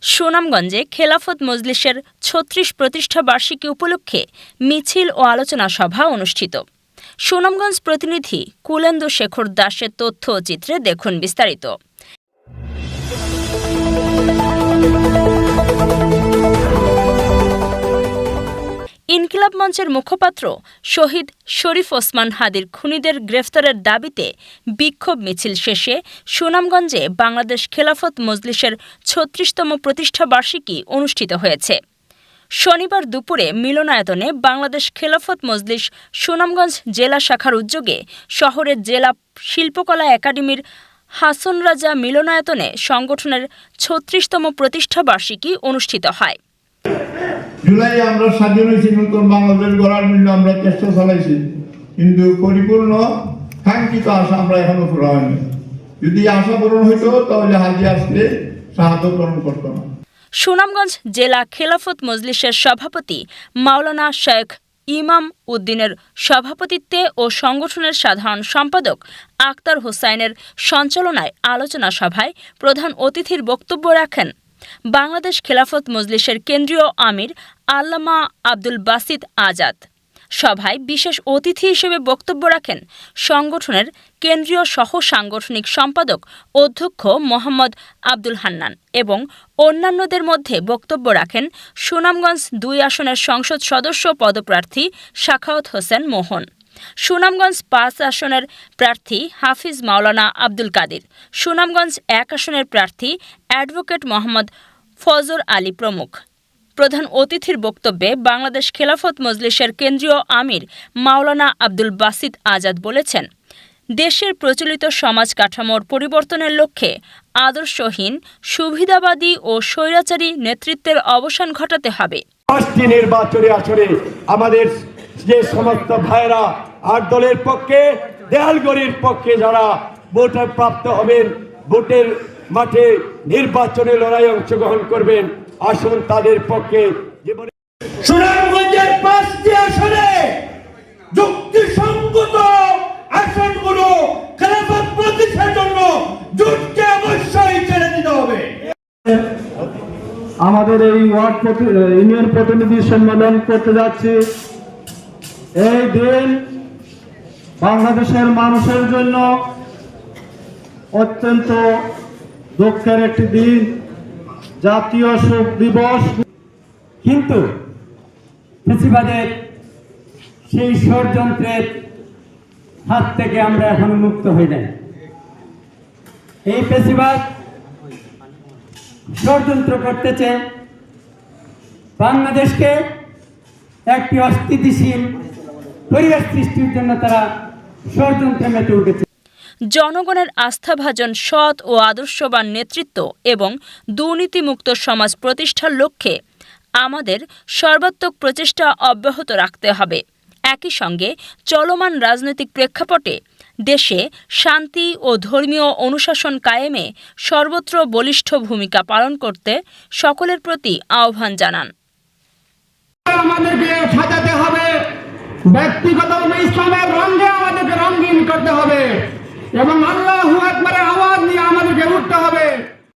সুনামগঞ্জে খেলাফত মজলিসের ৩৬ প্রতিষ্ঠা বার্ষিকী উপলক্ষে মিছিল ও আলোচনা সভা অনুষ্ঠিত। সুনামগঞ্জ প্রতিনিধি কুলেন্দু শেখর দাসের তথ্য ও চিত্রে দেখুন বিস্তারিত। ইনকিলাব মঞ্চের মুখপাত্র শহীদ শরীফ ওসমান হাদির খুনিদের গ্রেফতারের দাবিতে বিক্ষোভ মিছিল শেষে সুনামগঞ্জে বাংলাদেশ খেলাফত মজলিসের ৩৬তম প্রতিষ্ঠা বার্ষিকী অনুষ্ঠিত হয়েছে। শনিবার দুপুরে মিলনায়তনে বাংলাদেশ খেলাফত মজলিস সুনামগঞ্জ জেলা শাখার উদ্যোগে শহরের জেলা শিল্পকলা একাডেমির হাসন রাজা মিলনায়তনে সংগঠনের ৩৬তম প্রতিষ্ঠা বার্ষিকী অনুষ্ঠিত হয়। জুলাই আমরা স্বাধীন হয়েছি, নতুন বাংলাদেশ গড়ার জন্য আমরা চেষ্টা চালাইছি, কিন্তু পরিপূর্ণ কাঙ্ক্ষিত আশা আমরা এখনো পুরো হয়নি। যদি আশা পূরণ হইতো তাহলে হাজি আসলে শাহাদত বরণ করতো না। সুনামগঞ্জ জেলা খেলাফত মজলিসের সভাপতি মাওলানা শেখ ইমাম উদ্দিনের সভাপতিত্বে ও সংগঠনের সাধারণ সম্পাদক আক্তার হোসাইনের সঞ্চালনায় আলোচনা সভায় প্রধান অতিথির বক্তব্য রাখেন বাংলাদেশ খেলাফত মজলিসের কেন্দ্রীয় আমির আল্লামা আব্দুল বাসিত আজাদ। সভায় বিশেষ অতিথি হিসেবে বক্তব্য রাখেন সংগঠনের কেন্দ্রীয় সহ সাংগঠনিক সম্পাদক অধ্যক্ষ মোহাম্মদ আব্দুল হান্নান এবং অন্যান্যদের মধ্যে বক্তব্য রাখেন সুনামগঞ্জ ২ আসনের সংসদ সদস্য পদপ্রার্থী সাখাওয়াত হোসেন মোহন, সুনামগঞ্জ ৫ আসনের প্রার্থী হাফিজ মাওলানা আব্দুল কাদির, সুনামগঞ্জ ১ আসনের প্রার্থী অ্যাডভোকেট মোহাম্মদ ফজর আলী প্রমুখ। প্রধান অতিথির বক্তব্যে বাংলাদেশ খেলাফত মজলিসের কেন্দ্রীয় আমির মাওলানা আব্দুল বাসিত আজাদ বলেছেন, দেশের প্রচলিত সমাজ কাঠামোর পরিবর্তনের লক্ষ্যে আদর্শহীন, সুবিধাবাদী ও স্বৈরাচারী নেতৃত্বের অবসান ঘটাতে হবে। নির্বাচনী আসরে আমাদের যে সমস্ত ভাইরা ৮ দলের পক্ষে, দেয়ালগড়ির পক্ষে যারা ভোটার প্রাপ্ত হবেন, ভোটের মাঠে নির্বাচনী লড়াই অংশগ্রহণ করবেন, আসুন তাদের পক্ষে সুনামগঞ্জের ৫টি আসনে যুক্তিসঙ্গত আসনগুলো খেলাফত প্রতিষ্ঠার জন্য জোটকে অবশ্যই ছেড়ে দিতে হবে। আমাদের এই ওয়ার্ড ইউনিয়ন প্রতিনিধি সম্মেলন করতে যাচ্ছি। এই দিন বাংলাদেশের মানুষের জন্য অত্যন্ত দুঃখের একটি দিন, জাতীয় শোক দিবস। কিন্তু ফ্যাসিবাদের সেই ষড়যন্ত্রের হাত থেকে আমরা এখনো মুক্ত হই নাই। এই ফ্যাসিবাদ ষড়যন্ত্র করতেছে বাংলাদেশকে একটি অস্থিতিশীল পরিবেশ সৃষ্টির জন্য, তারা ষড়যন্ত্রে মেতে উঠেছে। জনগণের আস্থাভাজন সৎ ও আদর্শবান নেতৃত্ব এবং দুর্নীতিমুক্ত সমাজ প্রতিষ্ঠার লক্ষ্যে আমাদের সর্বাত্মক প্রচেষ্টা অব্যাহত রাখতে হবে। একই সঙ্গে চলমান রাজনৈতিক প্রেক্ষাপটে দেশে শান্তি ও ধর্মীয় অনুশাসন কায়েমে সর্বত্র বলিষ্ঠ ভূমিকা পালন করতে সকলের প্রতি আহ্বান জানান। আমাদেরকে সাজাতে হবে, ব্যক্তিগত ইসলামের রঙে আমাদেরকে রঙিন করতে হবে এবং আল্লাহু আকবারের আওয়াজ নিয়ে আমাদেরকে উঠতে হবে।